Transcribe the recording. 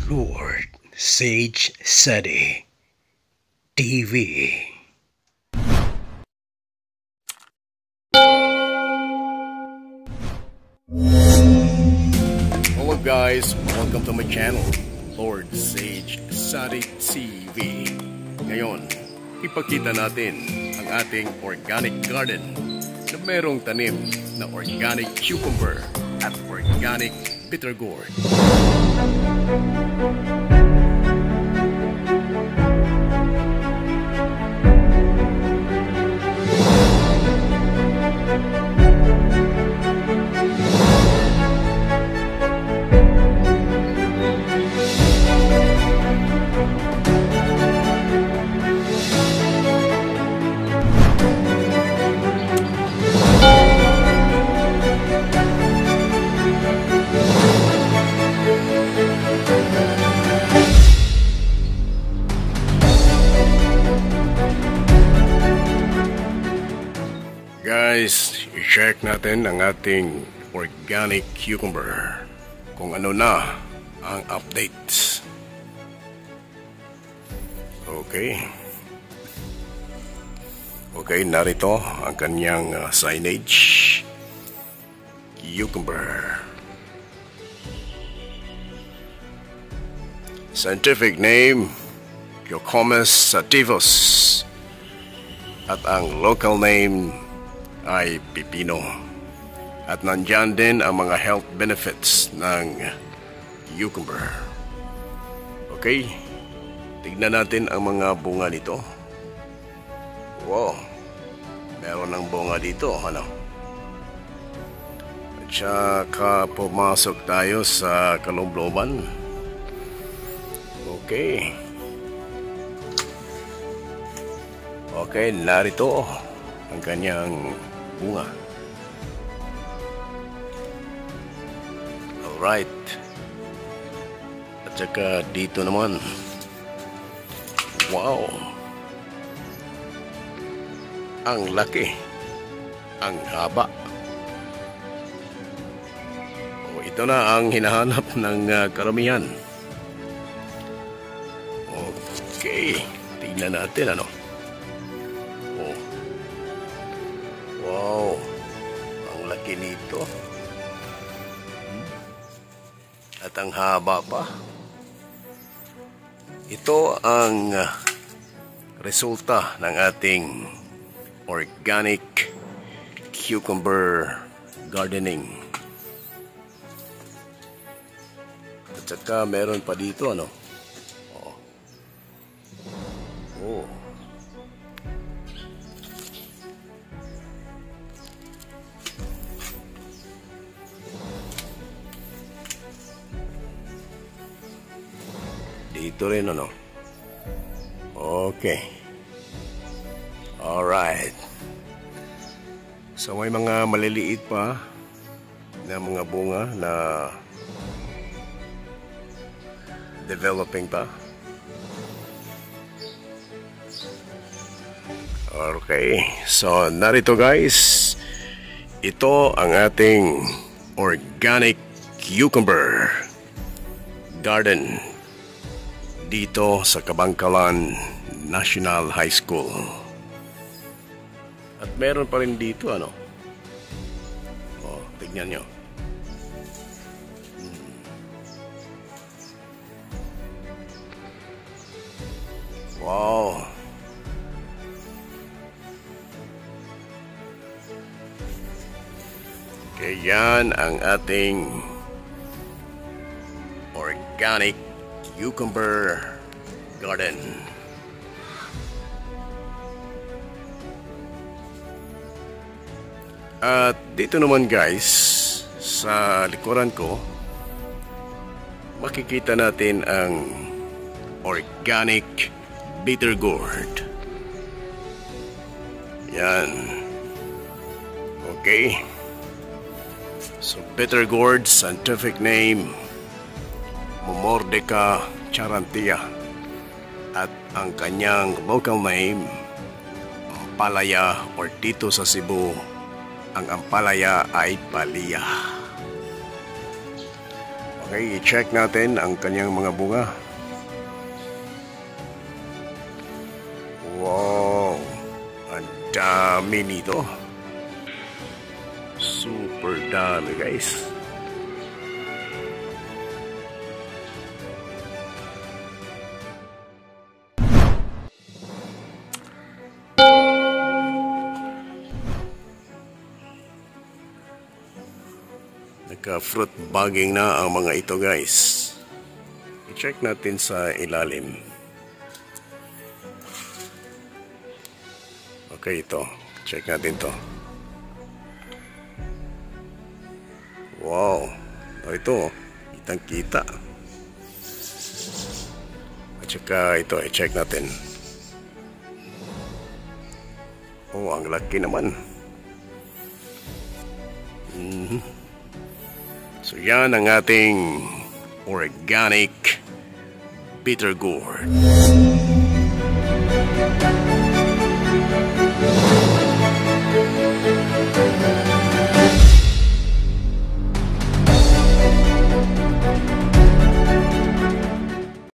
Lord Sage Seti TV. Hello guys, welcome to my channel, Lord Sage Seti TV. Ngayon, ipakita natin ang ating organic garden na merong tanim na organic cucumber at organic bitter gourd. Guys, i-check natin ang ating organic cucumber kung ano na ang updates. Okay, narito ang kanyang signage. Cucumber. Scientific name, Cucumis sativus. At ang local name ay pipino. At nandyan din ang mga health benefits ng cucumber. Okay, tignan natin ang mga bunga nito. Wow, meron ng bunga dito, ano? At saka pumasok tayo sa kalooban. Okay, narito ang kanyang bunga. Alright. At saka dito naman. Wow. Ang laki. Ang haba. Ito na ang hinahanap ng karamihan. Okay. Tingnan natin ano. Wow, ang laki nito. At ang haba pa. Ito ang resulta ng ating organic cucumber gardening. At saka meron pa dito ano. Oh. Dito rin ano. Okay. Alright. So may mga maliliit pa na mga bunga na developing pa. Okay. So narito guys. Ito ang ating organic cucumber garden dito sa Kabangkalan National High School. At meron pa rin dito ano. Tignan nyo. Wow. Okay, yan ang ating organic cucumber garden. At dito naman guys, sa likuran ko, makikita natin ang organic bitter gourd. Yan. Okay. So bitter gourd, scientific name, Momordica charantia. At ang kanyang local name, ampalaya, or dito sa Cebu, ang ampalaya ay palya. Okay, i-check natin ang kanyang mga bunga. Wow, ang dami nito. Super dami, guys. Nagka-fruit bagging na ang mga ito, guys. I-check natin sa ilalim. Okay, ito. Check natin to. Wow. Ito, kitang-kita. At saka ito, i-check natin. Oh, ang laki naman. So yan ang ating organic bitter gourd.